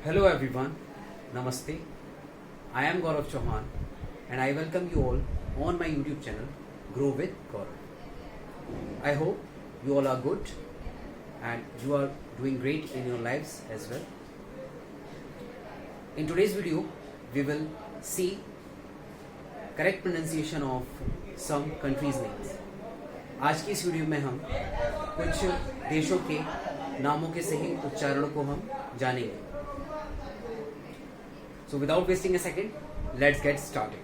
Hello everyone, Namaste. I am Gaurav Chauhan and I welcome you all on my YouTube channel Grow with Gaurav. I hope you all are good and you are doing great in your lives as well. In today's video, we will see correct pronunciation of some countries' names. आज की इस video में हम कुछ देशों के नामों के सही उच्चारण को हम जानेंगे. So without wasting a second, let's get started.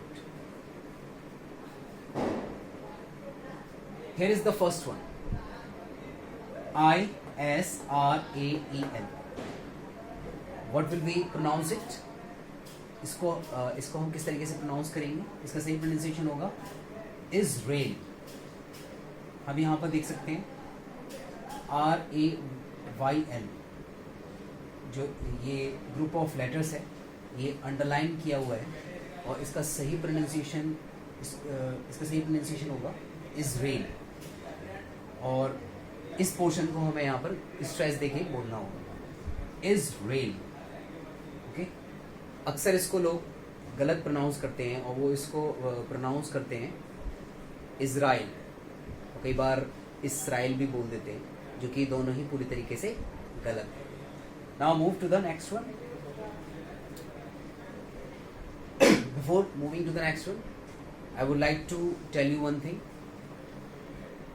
Here is the first one. Israel. What will we pronounce it? इसको हम किस तरीके से प्रोनाउंस करेंगे? इसका सही प्रोनाउंसिएशन होगा इजराइल. हम यहाँ पर देख सकते हैं RAYL. जो ये ग्रुप ऑफ लेटर्स है ये अंडरलाइन किया हुआ है और इसका सही प्रोनाउंसिएशन होगा इजराइल. और इस पोर्शन को हमें यहाँ पर स्ट्रेस देके बोलना होगा इजराइल. ओके. अक्सर इसको लोग गलत प्रोनाउंस करते हैं और वो इसको प्रोनाउंस करते हैं इजराइल. कई बार इसराइल भी बोल देते हैं जो कि दोनों ही पूरी तरीके से गलत है. Now move to the next one. Before moving to the next one, I would like to tell you one thing.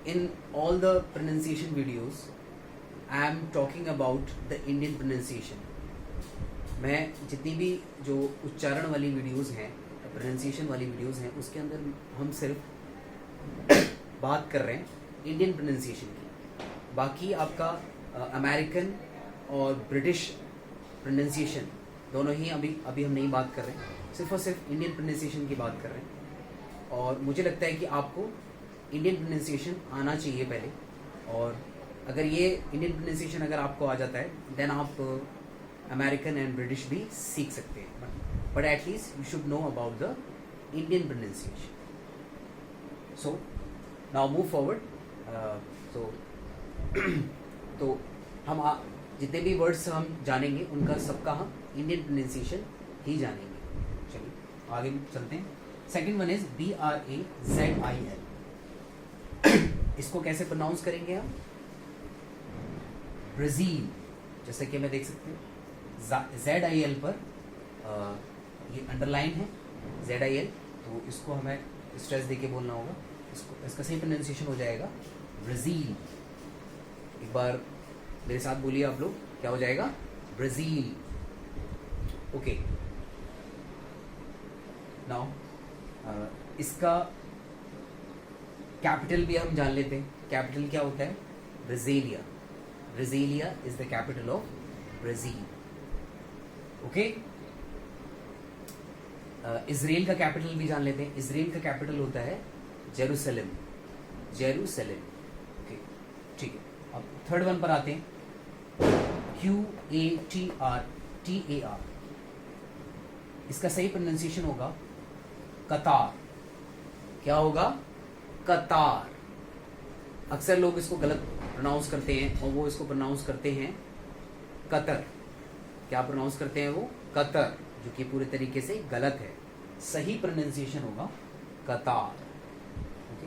In all the pronunciation videos, I am talking about the Indian pronunciation. मैं जितनी भी जो उच्चारण वाली videos हैं, pronunciation वाली videos हैं, उसके अंदर हम सिर्फ बात कर रहे हैं इंडियन प्रोनाउंसिएशन की. बाकी आपका अमेरिकन और ब्रिटिश प्रोनाउंसिएशन दोनों ही अभी हम नहीं बात कर रहे हैं. सिर्फ और सिर्फ इंडियन प्रोनाउंसिएशन की बात कर रहे हैं. और मुझे लगता है कि आपको इंडियन प्रोनाउंसिएशन आना चाहिए पहले. और अगर ये इंडियन प्रोनाउंसिएशन अगर आपको आ जाता है देन आप अमेरिकन एंड ब्रिटिश भी सीख सकते हैं. But at least you should know about the Indian pronunciation. So now move forward. तो हम जितने भी वर्ड्स हम जानेंगे उनका सबका हम इंडियन प्रोनाउंसिएशन ही जानेंगे. चलिए आगे चलते हैं. Second one is BRAZIL. इसको कैसे प्रोनाउंस करेंगे हम? ब्राजील. जैसे कि मैं देख सकते हैं ZIL पर ये अंडरलाइन है ZIL. तो इसको हमें स्ट्रेस देके बोलना होगा. इसका सही प्रोनाउंसिएशन हो जाएगा ब्राजील. एक बार मेरे साथ बोलिए आप लोग, क्या हो जाएगा? ब्राजील. ओके. नाउ इसका कैपिटल भी हम जान लेते हैं. कैपिटल क्या होता है? Brasilia. Brasilia is the capital of Brazil. Okay. Israel का कैपिटल भी जान लेते हैं. इजराइल का कैपिटल होता है जेरूसलम. जेरूसलम. ओके ठीक है. अब थर्ड वन पर आते हैं. QATAR. इसका सही प्रोनाउंसिएशन होगा कतार. क्या होगा? कतार. अक्सर लोग इसको गलत प्रोनाउंस करते हैं और वो इसको प्रोनाउंस करते हैं कतर. क्या प्रोनाउंस करते हैं वो? कतर. जो कि पूरे तरीके से गलत है. सही प्रोनाउंसिएशन होगा कतार. ओके.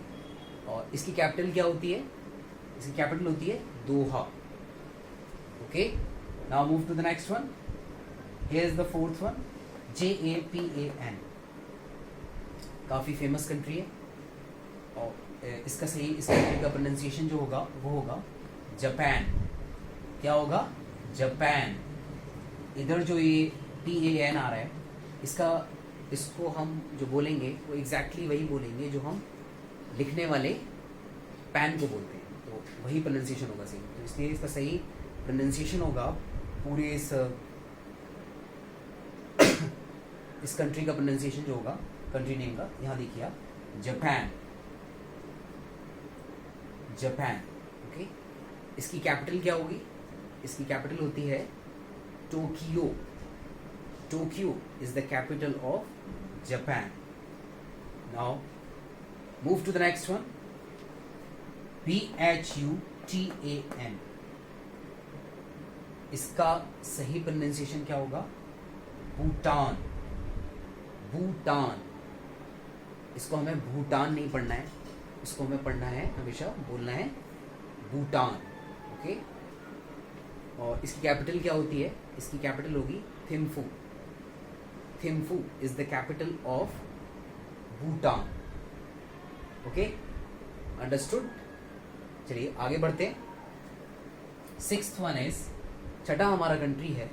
और इसकी कैपिटल क्या होती है? इसकी कैपिटल होती है Doha. Okay. Now move to the next one. Here is the fourth one. JAPAN. काफ़ी फेमस कंट्री है. और इस कंट्री का प्रोनाउंसिएशन जो होगा वो होगा जापान. क्या होगा? जापान. इधर जो ये TAN आ रहा है इसको हम जो बोलेंगे वो एग्जैक्टली वही बोलेंगे जो हम लिखने वाले पैन को बोलते हैं. तो वही प्रोनाउंसिएशन होगा सही. तो इसलिए इसका सही प्रोनाउंसिएशन होगा पूरे इस कंट्री का प्रोनाउंसिएशन जो होगा कंट्री नेम का, यहाँ देखिए आप, जापान. जापान. ओके. इसकी कैपिटल क्या होगी? इसकी कैपिटल होती है Tokyo. Tokyo is the capital of Japan. Now move to the next one. BHUTAN. इसका सही प्रोनाउंसिएशन क्या होगा? भूटान, भूटान। इसको हमें भूटान नहीं पढ़ना है, इसको हमें पढ़ना है, हमेशा बोलना है भूटान। ओके। और इसकी कैपिटल क्या होती है? इसकी कैपिटल होगी Thimphu. Thimphu is the capital of Bhutan. Okay, understood. चलिए आगे बढ़ते हैं। 6th वन इज, छठा हमारा कंट्री है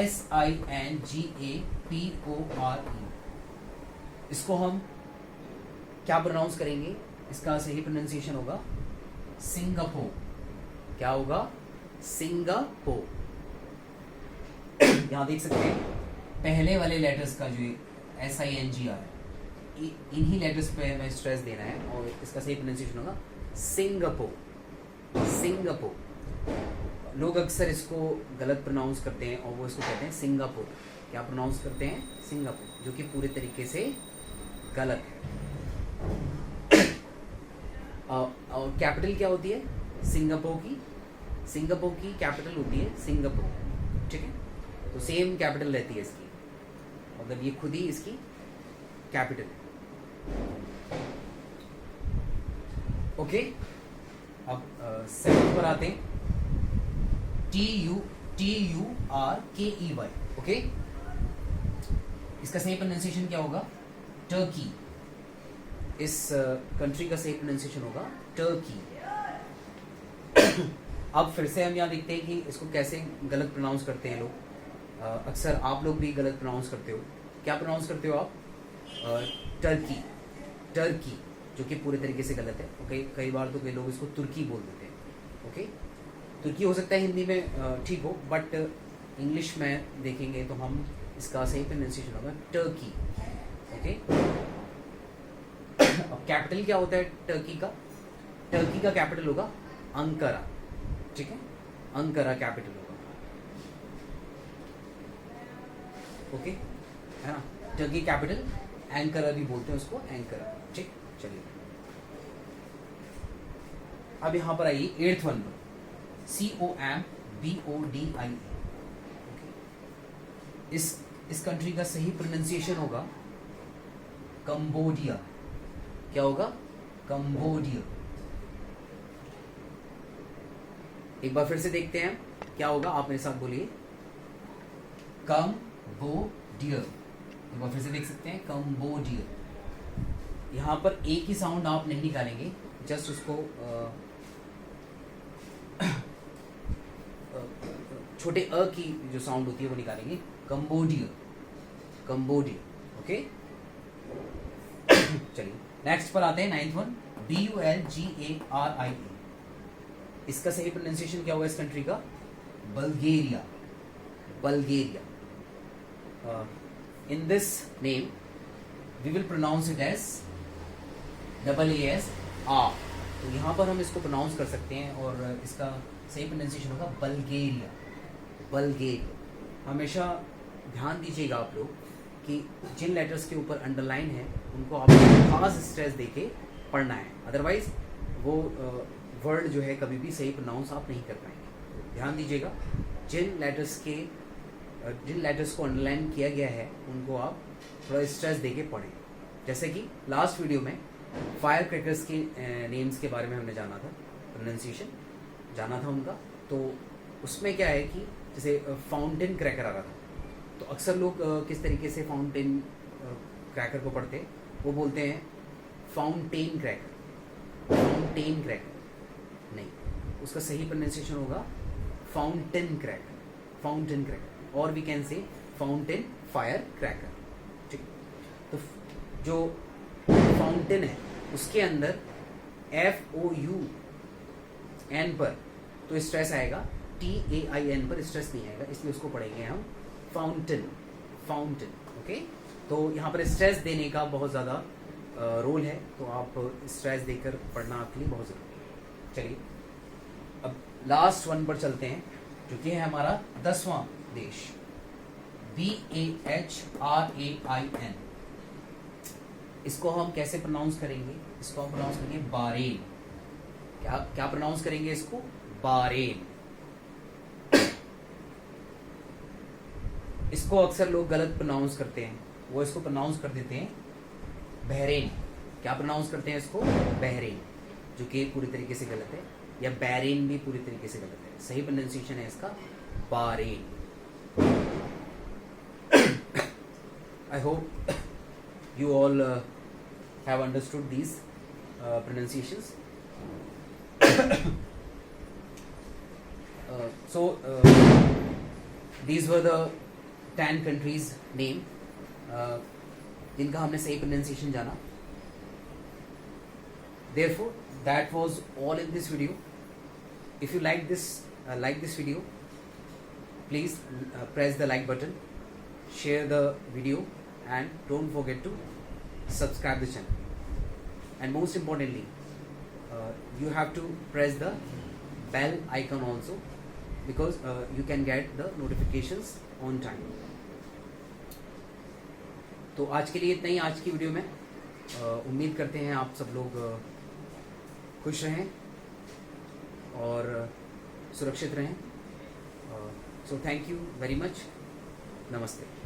SINGAPORE। इसको हम क्या प्रोनाउंस करेंगे? इसका सही प्रोनाउंसिएशन होगा सिंगापुर। क्या होगा? सिंगापुर। यहां देख सकते हैं पहले वाले लेटर्स का जो SINGR है, इन्हीं लेटर्स पे हमें स्ट्रेस देना है और इसका सही प्रोनाउंसिएशन होगा सिंगापुर, सिंगापुर। लोग अक्सर इसको गलत प्रोनाउंस करते हैं और वो इसको कहते हैं सिंगापुर। क्या प्रोनाउंस करते हैं? सिंगापुर, जो कि पूरे तरीके से गलत है। और कैपिटल क्या होती है सिंगापुर की? सिंगापुर की कैपिटल होती है सिंगापुर। ठीक है, तो सेम कैपिटल रहती है इसकी, मतलब ये खुद ही इसकी कैपिटल है। ओके, अब 7 पर आते हैं। TURKEY। ओके, इसका सही प्रोनाउंसिएशन क्या होगा? टर्की। इस कंट्री का सही प्रोनाउंसिएशन होगा टर्की। अब फिर से हम यहाँ देखते हैं कि इसको कैसे गलत प्रोनाउंस करते हैं लोग। अक्सर आप लोग भी गलत प्रोनाउंस करते हो। क्या प्रोनाउंस करते हो आप? टर्की, टर्की, जो कि पूरे तरीके से गलत है। ओके, कई बार तो कई लोग इसको तुर्की बोल देते हैं। ओके, तुर्की हो सकता है हिंदी में ठीक हो, बट इंग्लिश में देखेंगे तो हम इसका सही प्रोनाउंसिएशन होगा टर्की। ओके, अब कैपिटल क्या होता है टर्की का? टर्की का कैपिटल होगा अंकारा। ठीक है, अंकारा कैपिटल होगा। ओके, है ना? टर्की कैपिटल एंकारा भी बोलते हैं उसको, एंकारा। ठीक, चलिए अब यहां पर आइए 8th वन पर, COMBODIA। इस कंट्री का सही प्रोनाउंसिएशन होगा कंबोडिया। क्या होगा? कंबोडिया। एक बार फिर से देखते हैं क्या होगा, आप मेरे साथ बोलिए कंबोडिया। एक बार फिर से देख सकते हैं कंबोडिया। यहां पर एक ही साउंड आप नहीं निकालेंगे, जस्ट उसको छोटे अ की जो साउंड होती है वो निकालेंगे, कंबोडिया, कंबोडिया। ओके, चलिए नेक्स्ट पर आते हैं 9th वन, BULGARIA। इसका सही प्रोनाउंसिएशन क्या होगा इस कंट्री का? Bulgaria, Bulgaria. In this name we will pronounce it as AAS आ। तो यहाँ पर हम इसको प्रोनाउंस कर सकते हैं और इसका सही प्रोनाउंसिएशन होगा बल्गेरिया, बल्गेरिया। हमेशा ध्यान दीजिएगा आप लोग कि जिन लेटर्स के ऊपर अंडरलाइन है उनको आपको खास स्ट्रेस देके पढ़ना है, अदरवाइज वो वर्ड जो है कभी भी सही प्रोनाउंस आप नहीं कर पाएंगे। ध्यान दीजिएगा, जिन लेटर्स को अंडरलाइन किया गया है उनको आप थोड़ा स्ट्रेस देके पढ़ें। जैसे कि लास्ट वीडियो में फायर क्रैकर्स के नेम्स के बारे में हमने जाना था, प्रोनाउंसिएशन जाना था उनका। तो उसमें क्या है कि जैसे फाउंटेन क्रैकर आ रहा था, तो अक्सर लोग किस तरीके से फाउंटेन क्रैकर को पढ़ते हैं, वो बोलते हैं फाउंटेन क्रैकर, फाउंटेन क्रैकर नहीं, उसका सही प्रोनाउंसिएशन होगा फाउंटेन क्रैकर, फाउंटेन क्रैकर, और we can say fountain fire cracker. ठीक, तो जो फाउंटेन है उसके अंदर FOUN पर तो स्ट्रेस आएगा, TAIN पर स्ट्रेस नहीं आएगा, इसलिए उसको पढ़ेंगे हम फाउंटेन, फाउंटेन। ओके, तो यहाँ पर स्ट्रेस देने का बहुत ज़्यादा रोल है, तो आप स्ट्रेस देकर पढ़ना आपके लिए बहुत ज़रूरी है। चलिए अब लास्ट वन पर चलते हैं, जो कि है हमारा 10वां देश, BAHRAIN। इसको हम कैसे प्रोनाउंस करेंगे? इसको हम प्रोनाउंस करेंगे बारेन। क्या प्रोनाउंस करेंगे इसको? बारेन। इसको अक्सर लोग गलत प्रोनाउंस करते हैं, वो इसको प्रोनाउंस कर देते हैं बहरेन। क्या प्रोनाउंस करते हैं इसको? बहरेन, जो कि पूरी तरीके से गलत है, या बैरेन भी पूरी तरीके से गलत है। सही प्रोनाउंसिएशन है इसका Warren. I hope you all have understood these pronunciations. So these were the 10 countries name जिनका हमने सही pronunciation जाना. Therefore that was all in this video. If you like this video, please press the like button, share the video, and don't forget to subscribe the channel. And most importantly, you have to press the bell icon also, because you can get the notifications on time. तो आज के लिए इतना ही आज की video में। उम्मीद करते हैं आप सब लोग खुश रहें और सुरक्षित रहें। So thank you very much. नमस्ते।